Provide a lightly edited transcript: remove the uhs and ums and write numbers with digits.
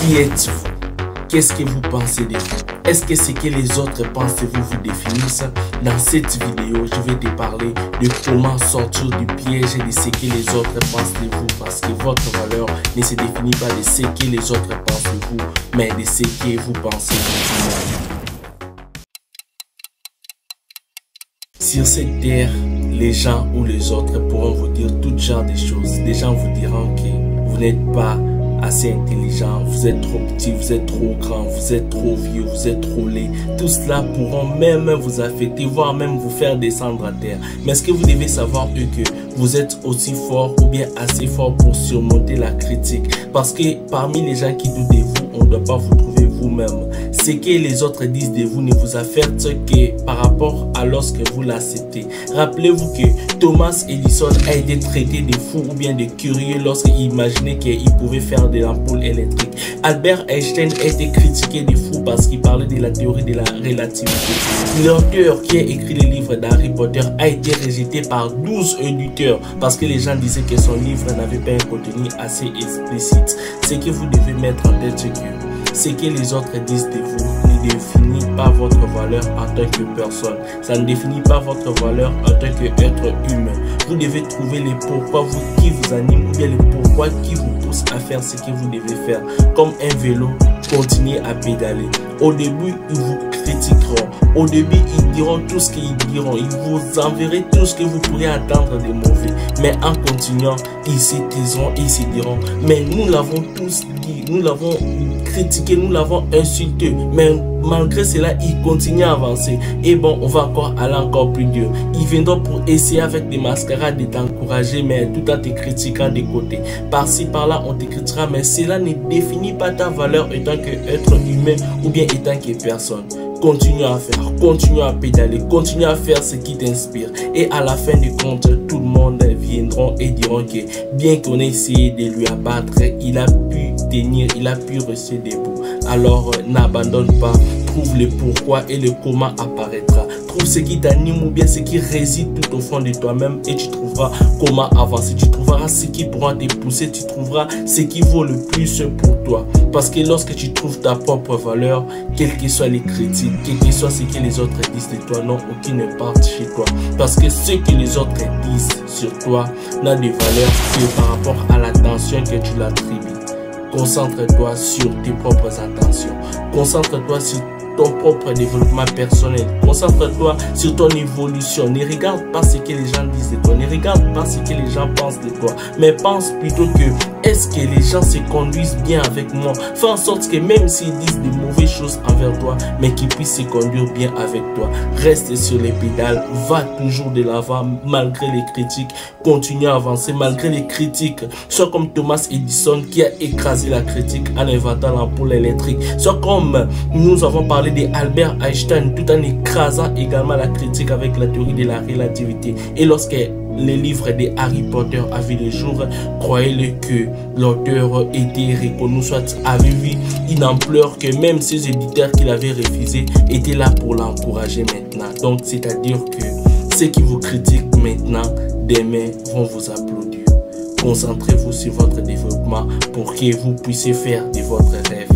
Qui êtes-vous? Qu'est-ce que vous pensez de vous? Est-ce que ce que les autres pensent de vous vous définissent? Dans cette vidéo, je vais te parler de comment sortir du piège de ce que les autres pensent de vous, parce que votre valeur ne se définit pas de ce que les autres pensent de vous, mais de ce que vous pensez de vous. Sur cette terre, les gens ou les autres pourront vous dire tout genre de choses. Des gens vous diront que vous n'êtes pas assez intelligent, vous êtes trop petit, vous êtes trop grand, vous êtes trop vieux, vous êtes trop laid. Tout cela pourront même vous affecter, voire même vous faire descendre à terre. Mais ce que vous devez savoir est que vous êtes aussi fort ou bien assez fort pour surmonter la critique. Parce que parmi les gens qui doutent de vous, on ne doit pas vous trouver vous-même. Ce que les autres disent de vous ne vous affecte que par rapport à lorsque vous l'acceptez. Rappelez-vous que Thomas Edison a été traité de fou ou bien de curieux lorsqu'il imaginait qu'il pouvait faire de l'ampoule électrique. Albert Einstein a été critiqué de fou parce qu'il parlait de la théorie de la relativité. L'auteur qui a écrit le livre d'Harry Potter a été rejeté par 12 éditeurs parce que les gens disaient que son livre n'avait pas un contenu assez explicite. Ce que vous devez mettre en tête, c'est que ce que les autres disent de vous ne définit pas votre valeur en tant que personne. Ça ne définit pas votre valeur en tant qu'être humain. Vous devez trouver les pourquoi qui vous animent ou bien les pourquoi qui vous poussent à faire ce que vous devez faire. Comme un vélo, continuez à pédaler. Au début, ils vous critiqueront. Au début, ils diront tout ce qu'ils diront. Ils vous enverront tout ce que vous pourrez attendre de mauvais. Mais en continuant, ils se taiseront et ils se diront, mais nous l'avons tous dit, nous l'avons critiqué, nous l'avons insulté. Mais malgré cela, ils continuent à avancer. Et bon, on va aller encore plus dur. Ils viendront pour essayer avec des mascarades de t'encourager, mais tout en te critiquant de côté. Par-ci, par-là, on te critiquera, mais cela ne définit pas ta valeur en tant qu'être humain ou bien en tant que personne. Continue à faire, continue à pédaler, continue à faire ce qui t'inspire. Et à la fin du compte, tout le monde viendront et diront que bien qu'on ait essayé de lui abattre, il a pu tenir, il a pu rester debout. Alors n'abandonne pas, trouve le pourquoi et le comment apparaîtra. Trouve ce qui t'anime ou bien ce qui réside tout au fond de toi-même et tu trouveras comment avancer. Tu trouveras ce qui pourra te pousser, tu trouveras ce qui vaut le plus pour toi. Parce que lorsque tu trouves ta propre valeur, quelles que soient les critiques, quel que soit ce que les autres disent de toi, n'ont aucune part chez toi. Parce que ce que les autres disent sur toi n'a de valeur que par rapport à l'attention que tu l'attribues. Concentre-toi sur tes propres intentions. Concentre-toi sur ton propre développement personnel. Concentre-toi sur ton évolution. Ne regarde pas ce que les gens disent de toi. Ne regarde pas ce que les gens pensent de toi. Mais pense plutôt que est-ce que les gens se conduisent bien avec moi? Fais en sorte que même s'ils disent de mauvaises choses envers toi, mais qu'ils puissent se conduire bien avec toi. Reste sur les pédales. Va toujours de l'avant malgré les critiques. Continue à avancer malgré les critiques. Sois comme Thomas Edison qui a écrasé la critique en inventant l'ampoule électrique. Sois comme nous avons parlé d'Albert Einstein tout en écrasant également la critique avec la théorie de la relativité. Et lorsque les livres de Harry Potter a vu le jour, croyez-le que l'auteur était reconnu, soit avait vu une ampleur que même ses éditeurs qui l'avaient refusé étaient là pour l'encourager maintenant. Donc c'est-à-dire que ceux qui vous critiquent maintenant, demain vont vous applaudir. Concentrez-vous sur votre développement pour que vous puissiez faire de votre rêve